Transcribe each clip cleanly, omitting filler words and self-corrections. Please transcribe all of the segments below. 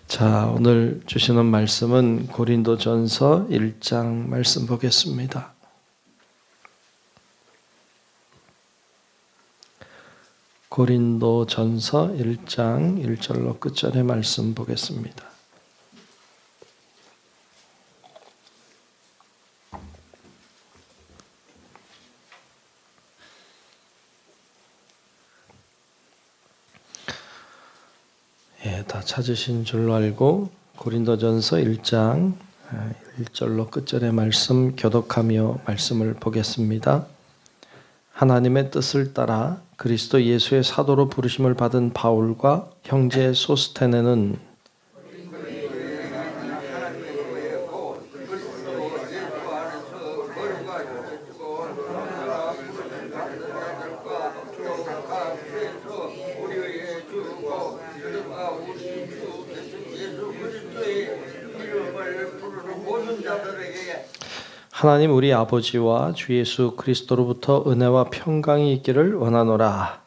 자, 오늘 주시는 말씀은 고린도전서 1장 말씀 보겠습니다. 고린도전서 1장 1절로 끝절의 말씀 보겠습니다. 다 찾으신 줄로 알고 고린도전서 1장 1절로 끝절의 말씀 교독하며 말씀을 보겠습니다. 하나님의 뜻을 따라 그리스도 예수의 사도로 부르심을 받은 바울과 형제 소스테네는 하나님 우리 아버지와 주 예수 그리스도로부터 은혜와 평강이 있기를 원하노라.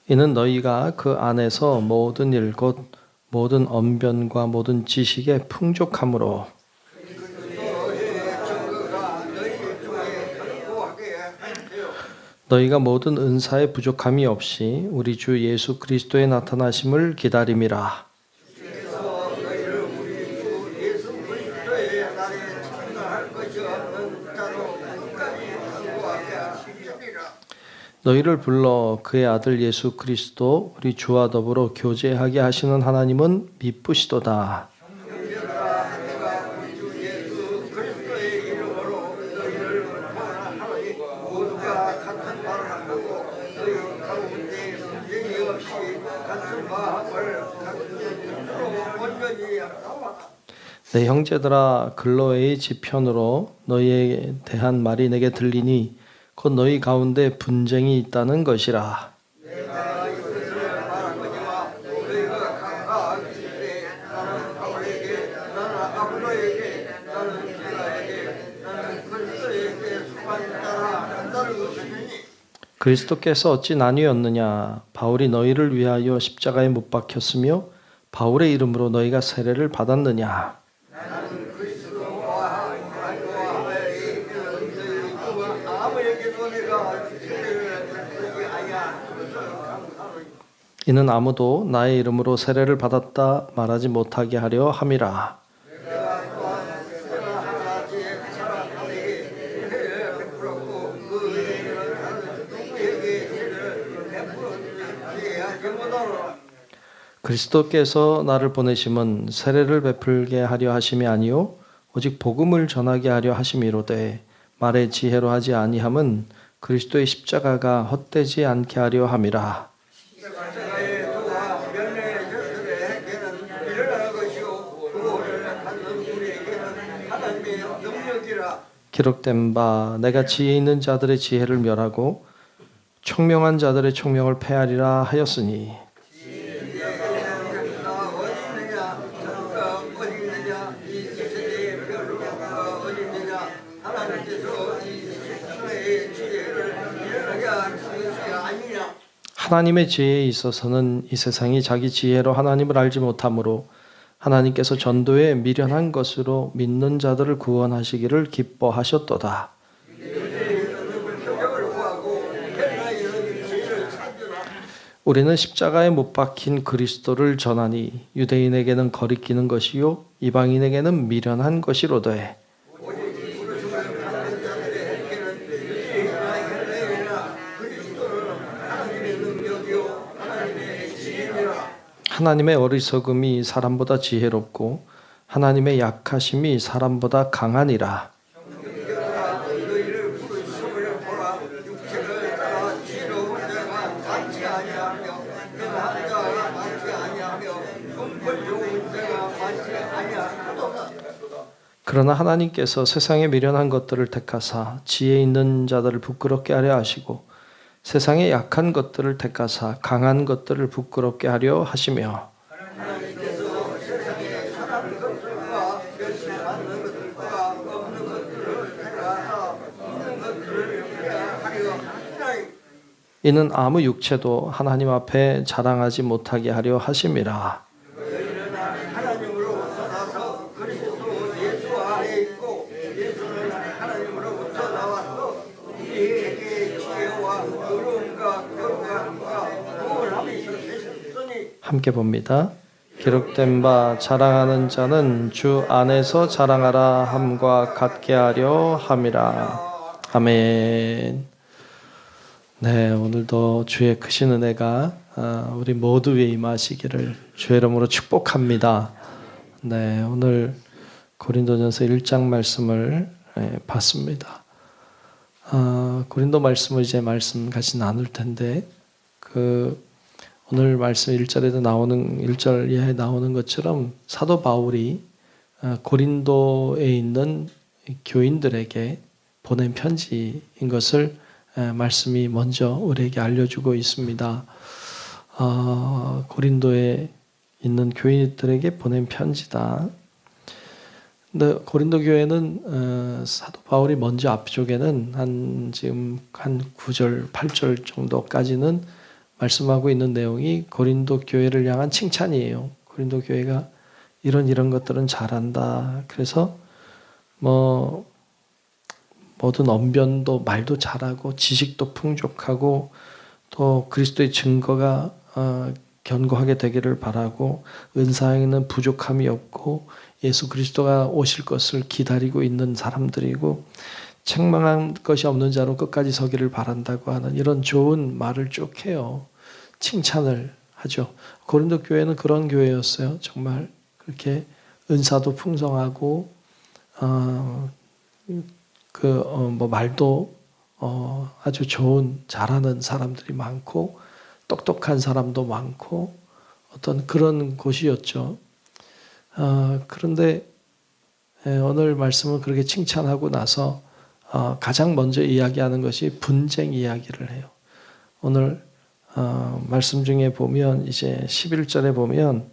이는 너희가 그 안에서 모든 일 곧 모든 언변과 모든 지식에 풍족함으로 너희가 모든 은사에 부족함이 없이 우리 주 예수 그리스도의 나타나심을 기다림이라. 너희를 불러 그의 아들 예수 그리스도 우리 주와 더불어 교제하게 하시는 하나님은 미쁘시도다. 내 형제들아, 글로에의 지편으로 너희에 대한 말이 내게 들리니 곧 너희 가운데 분쟁이 있다는 것이라. 그리스도께서 어찌 나뉘었느냐? 바울이 너희를 위하여 십자가에 못 박혔으며 바울의 이름으로 너희가 세례를 받았느냐? 이는 아무도 나의 이름으로 세례를 받았다 말하지 못하게 하려 함이라. 그리스도께서 나를 보내심은 세례를 베풀게 하려 하심이 아니요 오직 복음을 전하게 하려 하심이로되 말의 지혜로 하지 아니함은 그리스도의 십자가가 헛되지 않게 하려 함이라. 기록된 바 내가 지혜 있는 자들의 지혜를 멸하고 총명한 자들의 총명을 패하리라 하였으니 하나님의 지혜에 있어서는 이 세상이 자기 지혜로 하나님을 알지 못하므로 하나님께서 전도에 미련한 것으로 믿는 자들을 구원하시기를 기뻐하셨도다. 우리는 십자가에 못 박힌 그리스도를 전하니 유대인에게는 거리끼는 것이요 이방인에게는 미련한 것이로되 하나님의 어리석음이 사람보다 지혜롭고 하나님의 약하심이 사람보다 강하니라. 그러나 하나님께서 세상에 미련한 것들을 택하사 지혜 있는 자들을 부끄럽게 하려 하시고 세상의 약한 것들을 택하사 강한 것들을 부끄럽게 하려 하시며 이는 아무 육체도 하나님 앞에 자랑하지 못하게 하려 하심이라. 너희는 하나님으로부터 나서 그리스도 예수 안에 있고 예수는 하나님으로부터 나와서 우리에게 지혜와 의로움과 거룩함과 구원함이 되셨으니. 함께 봅니다. 기록된 바 자랑하는 자는 주 안에서 자랑하라 함과 같게 하려 함이라. 아멘. 네, 오늘도 주의 크신 은혜가 우리 모두 위에 임하시기를 주의 이름으로 축복합니다. 네, 오늘 고린도전서 1장 말씀을 봤습니다. 고린도 말씀을 이제 말씀 같이 나눌 텐데 오늘 말씀 1절에도 나오는 1절 이하에 나오는 것처럼 사도 바울이 고린도에 있는 교인들에게 보낸 편지인 것을 말씀이 먼저 우리에게 알려주고 있습니다. 고린도에 있는 교인들에게 보낸 편지다. 근데 고린도 교회는 사도 바울이 먼저 앞쪽에는 지금 한 9절, 8절 정도까지는 말씀하고 있는 내용이 고린도 교회를 향한 칭찬이에요. 고린도 교회가 이런 것들은 잘한다. 그래서 모든 언변도 말도 잘하고 지식도 풍족하고 또 그리스도의 증거가 견고하게 되기를 바라고 은사에는 부족함이 없고 예수 그리스도가 오실 것을 기다리고 있는 사람들이고 책망한 것이 없는 자로 끝까지 서기를 바란다고 하는 이런 좋은 말을 쭉 해요. 칭찬을 하죠. 고린도 교회는 그런 교회였어요. 정말 그렇게 은사도 풍성하고 말도 아주 좋은 잘하는 사람들이 많고 똑똑한 사람도 많고 어떤 그런 곳이었죠. 그런데 오늘 말씀은 그렇게 칭찬하고 나서 가장 먼저 이야기하는 것이 분쟁 이야기를 해요. 오늘 말씀 중에 보면 이제 11절에 보면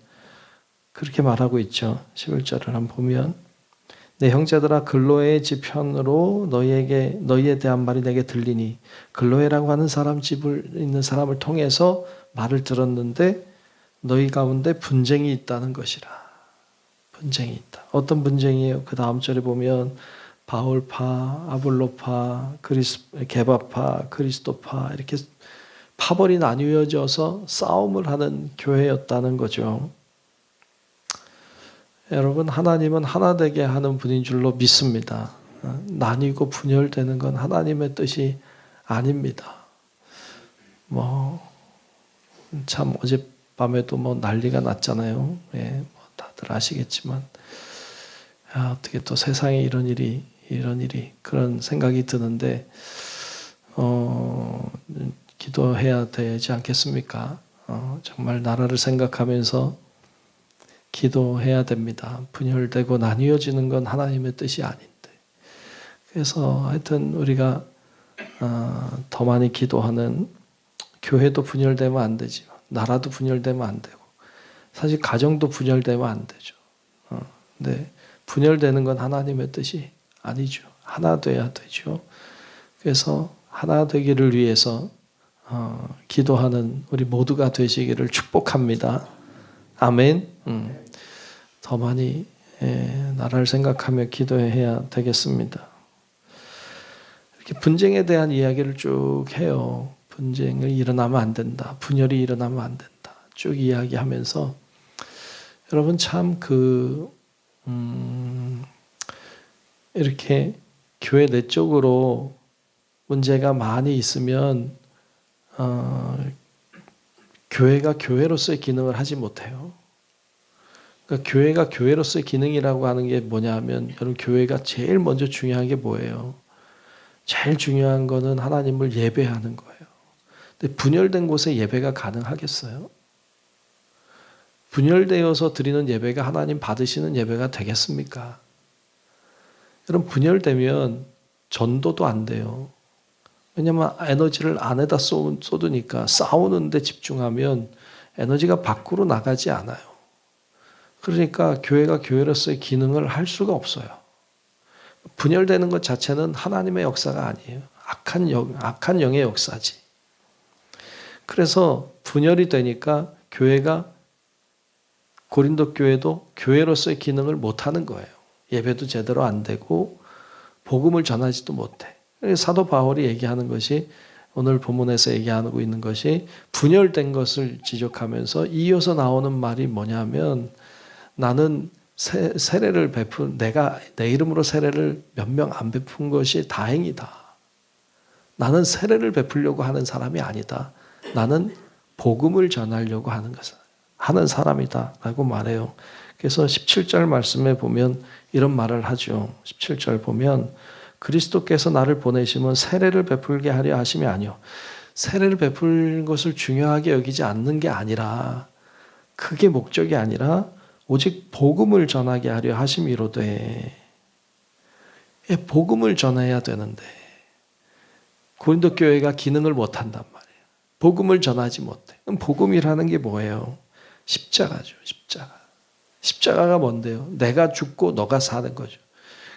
그렇게 말하고 있죠. 11절을 한번 보면 내 형제들아 글로의 집 편으로 너희에 대한 말이 내게 들리니 글로에라고 하는 사람 집을 있는 사람을 통해서 말을 들었는데 너희 가운데 분쟁이 있다는 것이라. 분쟁이 있다. 어떤 분쟁이에요? 그 다음 절에 보면 바울파, 아볼로파, 게바파, 그리스도파 이렇게 파벌이 나뉘어져서 싸움을 하는 교회였다는 거죠. 여러분, 하나님은 하나 되게 하는 분인 줄로 믿습니다. 나뉘고 분열되는 건 하나님의 뜻이 아닙니다. 참 어젯밤에도 난리가 났잖아요. 다들 아시겠지만 어떻게 또 세상에 이런 일이 그런 생각이 드는데 기도해야 되지 않겠습니까? 정말 나라를 생각하면서 기도해야 됩니다. 분열되고 나뉘어지는 건 하나님의 뜻이 아닌데. 그래서 하여튼 우리가 더 많이 기도하는 교회도 분열되면 안 되지. 나라도 분열되면 안 되고 사실 가정도 분열되면 안 되죠. 근데 분열되는 건 하나님의 뜻이 아니죠. 하나 돼야 되죠. 그래서 하나 되기를 위해서 기도하는 우리 모두가 되시기를 축복합니다. 아멘. 더 많이 나라를 생각하며 기도해야 되겠습니다. 이렇게 분쟁에 대한 이야기를 쭉 해요. 분쟁이 일어나면 안 된다. 분열이 일어나면 안 된다. 쭉 이야기하면서 여러분 참 이렇게 교회 내적으로 문제가 많이 있으면 교회가 교회로서의 기능을 하지 못해요. 그러니까 교회가 교회로서의 기능이라고 하는 게 뭐냐 하면 여러분 교회가 제일 먼저 중요한 게 뭐예요? 제일 중요한 거는 하나님을 예배하는 거예요. 근데 분열된 곳에 예배가 가능하겠어요? 분열되어서 드리는 예배가 하나님 받으시는 예배가 되겠습니까? 여러분 분열되면 전도도 안 돼요. 왜냐하면 에너지를 안에다 쏟으니까 싸우는 데 집중하면 에너지가 밖으로 나가지 않아요. 그러니까 교회가 교회로서의 기능을 할 수가 없어요. 분열되는 것 자체는 하나님의 역사가 아니에요. 악한 영의 역사지. 그래서 분열이 되니까 교회가 고린도 교회도 교회로서의 기능을 못하는 거예요. 예배도 제대로 안 되고 복음을 전하지도 못해. 사도 바울이 얘기하는 것이 오늘 본문에서 얘기하고 있는 것이 분열된 것을 지적하면서 이어서 나오는 말이 뭐냐면 나는 세례를 내가 내 이름으로 세례를 몇 명 안 베푼 것이 다행이다. 나는 세례를 베풀려고 하는 사람이 아니다. 나는 복음을 전하려고 하는 사람이다 라고 말해요. 그래서 17절 말씀에 보면 이런 말을 하죠. 17절 보면 그리스도께서 나를 보내시면 세례를 베풀게 하려 하심이 아니요. 세례를 베풀 것을 중요하게 여기지 않는 게 아니라 그게 목적이 아니라 오직 복음을 전하게 하려 하심이로되 복음을 전해야 되는데 고린도 교회가 기능을 못한단 말이에요. 복음을 전하지 못해. 그럼 복음이라는 게 뭐예요? 십자가죠. 십자가. 십자가가 뭔데요? 내가 죽고 너가 사는 거죠.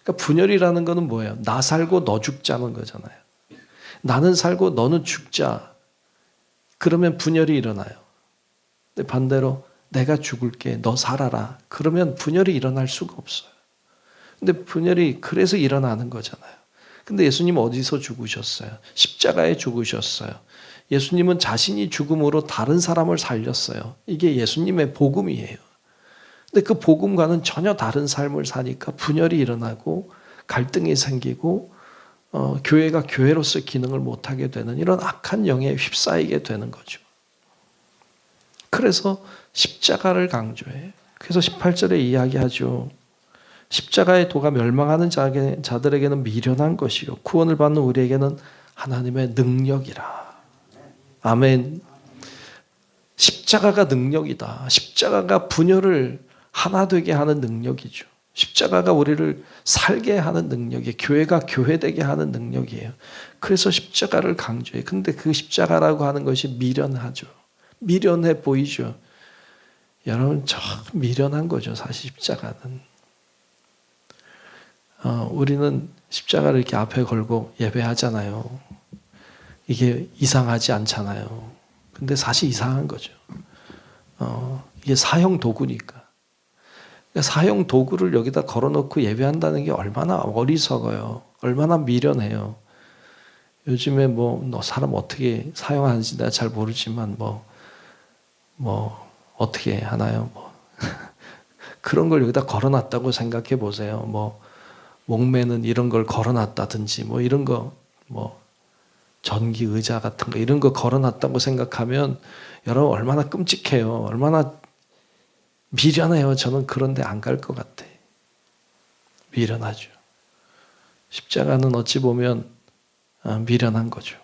그러니까 분열이라는 거는 뭐예요? 나 살고 너 죽자는 거잖아요. 나는 살고 너는 죽자. 그러면 분열이 일어나요. 근데 반대로 내가 죽을게 너 살아라. 그러면 분열이 일어날 수가 없어요. 근데 분열이 그래서 일어나는 거잖아요. 근데 예수님 어디서 죽으셨어요? 십자가에 죽으셨어요. 예수님은 자신이 죽음으로 다른 사람을 살렸어요. 이게 예수님의 복음이에요. 근데 그 복음과는 전혀 다른 삶을 사니까 분열이 일어나고 갈등이 생기고 교회가 교회로서 기능을 못하게 되는 이런 악한 영에 휩싸이게 되는 거죠. 그래서 십자가를 강조해요. 그래서 18절에 이야기하죠. 십자가의 도가 멸망하는 자들에게는 미련한 것이요 구원을 받는 우리에게는 하나님의 능력이라. 아멘. 십자가가 능력이다. 십자가가 분열을 하나 되게 하는 능력이죠. 십자가가 우리를 살게 하는 능력이에요. 교회가 교회되게 하는 능력이에요. 그래서 십자가를 강조해요. 근데 그 십자가라고 하는 것이 미련하죠. 미련해 보이죠. 여러분 참 미련한 거죠. 사실 십자가는. 우리는 십자가를 이렇게 앞에 걸고 예배하잖아요. 이게 이상하지 않잖아요. 근데 사실 이상한 거죠. 이게 사형 도구니까. 사형 도구를 여기다 걸어놓고 예배한다는 게 얼마나 어리석어요. 얼마나 미련해요. 요즘에 너 사람 어떻게 사용하는지 내가 잘 모르지만 어떻게 하나요? 그런 걸 여기다 걸어놨다고 생각해 보세요. 목매는 이런 걸 걸어놨다든지 이런 거 전기 의자 같은 거 이런 거 걸어놨다고 생각하면 여러분 얼마나 끔찍해요. 얼마나 미련해요. 저는 그런데 안 갈 것 같아. 미련하죠. 십자가는 어찌 보면 미련한 거죠.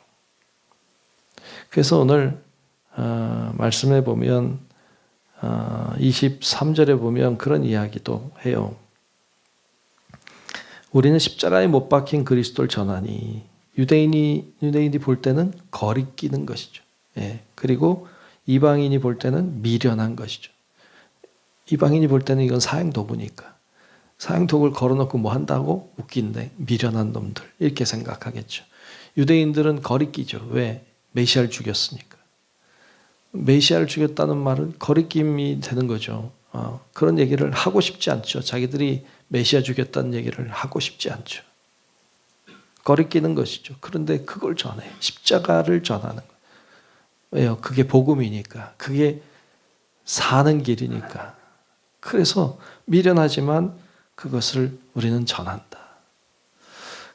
그래서 오늘 말씀해 보면 23절에 보면 그런 이야기도 해요. 우리는 십자가에 못 박힌 그리스도를 전하니 유대인이 볼 때는 거리끼는 것이죠. 예. 그리고 이방인이 볼 때는 미련한 것이죠. 이방인이 볼 때는 이건 사형 도구니까 사형 도구를 걸어놓고 뭐 한다고 웃긴데 미련한 놈들 이렇게 생각하겠죠. 유대인들은 거리끼죠. 왜? 메시아를 죽였으니까. 메시아를 죽였다는 말은 거리낌이 되는 거죠. 그런 얘기를 하고 싶지 않죠. 자기들이 메시아 죽였다는 얘기를 하고 싶지 않죠. 거리끼는 것이죠. 그런데 그걸 전해. 십자가를 전하는 거예요. 왜요? 그게 복음이니까. 그게 사는 길이니까. 그래서 미련하지만 그것을 우리는 전한다.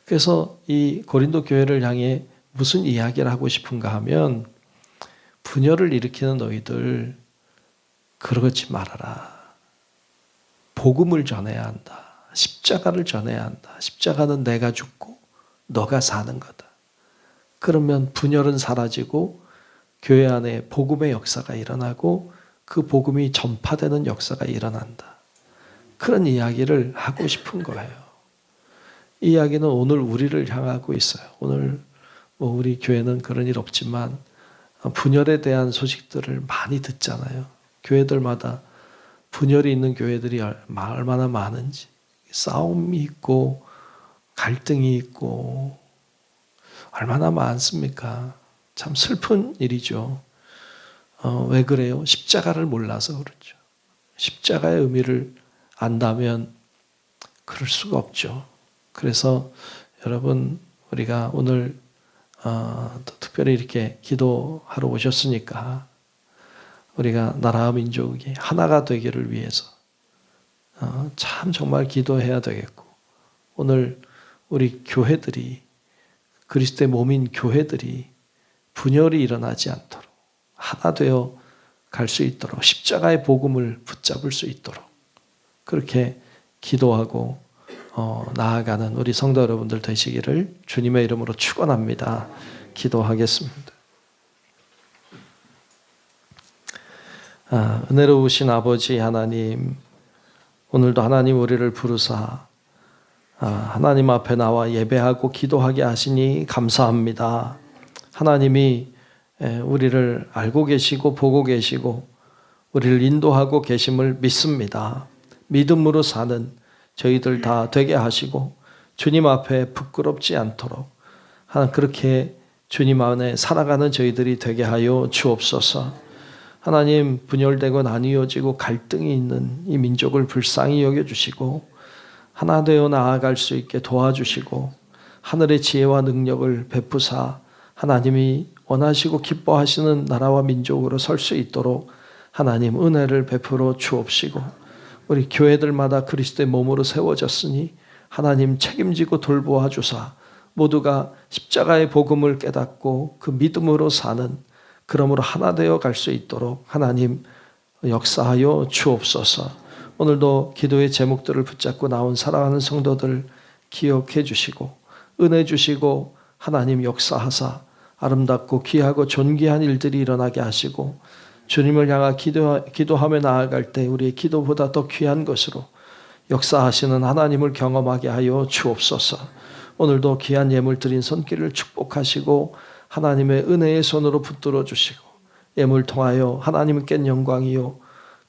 그래서 이 고린도 교회를 향해 무슨 이야기를 하고 싶은가 하면 분열을 일으키는 너희들 그러지 말아라. 복음을 전해야 한다. 십자가를 전해야 한다. 십자가는 내가 죽고 너가 사는 거다. 그러면 분열은 사라지고 교회 안에 복음의 역사가 일어나고 그 복음이 전파되는 역사가 일어난다. 그런 이야기를 하고 싶은 거예요. 이 이야기는 오늘 우리를 향하고 있어요. 오늘 우리 교회는 그런 일 없지만 분열에 대한 소식들을 많이 듣잖아요. 교회들마다 분열이 있는 교회들이 얼마나 많은지, 싸움이 있고 갈등이 있고 얼마나 많습니까? 참 슬픈 일이죠. 왜 그래요? 십자가를 몰라서 그렇죠. 십자가의 의미를 안다면 그럴 수가 없죠. 그래서 여러분 우리가 오늘 또 특별히 이렇게 기도하러 오셨으니까 우리가 나라와 민족이 하나가 되기를 위해서 참 정말 기도해야 되겠고, 오늘 우리 교회들이, 그리스도의 몸인 교회들이 분열이 일어나지 않도록 하나 되어 갈 수 있도록, 십자가의 복음을 붙잡을 수 있도록 그렇게 기도하고 나아가는 우리 성도 여러분들 되시기를 주님의 이름으로 축원합니다. 기도하겠습니다. 은혜로우신 아버지 하나님, 오늘도 하나님 우리를 부르사 하나님 앞에 나와 예배하고 기도하게 하시니 감사합니다. 하나님이 우리를 알고 계시고 보고 계시고 우리를 인도하고 계심을 믿습니다. 믿음으로 사는 저희들 다 되게 하시고 주님 앞에 부끄럽지 않도록 그렇게 주님 안에 살아가는 저희들이 되게 하여 주옵소서. 하나님, 분열되고 나뉘어지고 갈등이 있는 이 민족을 불쌍히 여겨주시고 하나 되어 나아갈 수 있게 도와주시고 하늘의 지혜와 능력을 베푸사 하나님이 원하시고 기뻐하시는 나라와 민족으로 설 수 있도록 하나님 은혜를 베풀어 주옵시고, 우리 교회들마다 그리스도의 몸으로 세워졌으니 하나님 책임지고 돌보아 주사 모두가 십자가의 복음을 깨닫고 그 믿음으로 사는, 그러므로 하나 되어 갈 수 있도록 하나님 역사하여 주옵소서. 오늘도 기도의 제목들을 붙잡고 나온 사랑하는 성도들 기억해 주시고 은혜 주시고 하나님 역사하사 아름답고 귀하고 존귀한 일들이 일어나게 하시고 주님을 향하 기도하며 나아갈 때 우리의 기도보다 더 귀한 것으로 역사하시는 하나님을 경험하게 하여 주옵소서. 오늘도 귀한 예물 드린 손길을 축복하시고 하나님의 은혜의 손으로 붙들어 주시고 예물 통하여 하나님께 영광이요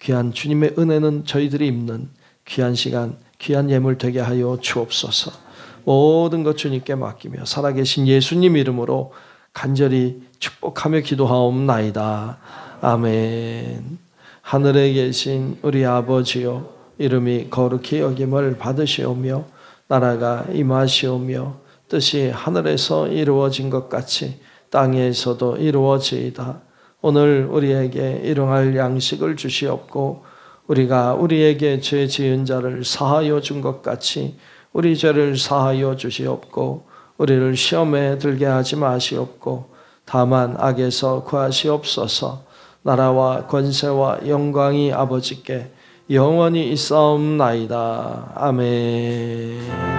귀한 주님의 은혜는 저희들이 입는 귀한 시간, 귀한 예물 되게 하여 주옵소서. 모든 것 주님께 맡기며 살아계신 예수님 이름으로 간절히 축복하며 기도하옵나이다. 아멘. 하늘에 계신 우리 아버지요, 이름이 거룩히 여김을 받으시오며 나라가 임하시오며 뜻이 하늘에서 이루어진 것 같이 땅에서도 이루어지이다. 오늘 우리에게 일용할 양식을 주시옵고 우리가 우리에게 죄 지은 자를 사하여 준 것 같이 우리 죄를 사하여 주시옵고 우리를 시험에 들게 하지 마시옵고 다만 악에서 구하시옵소서. 나라와 권세와 영광이 아버지께 영원히 있사옵나이다. 아멘.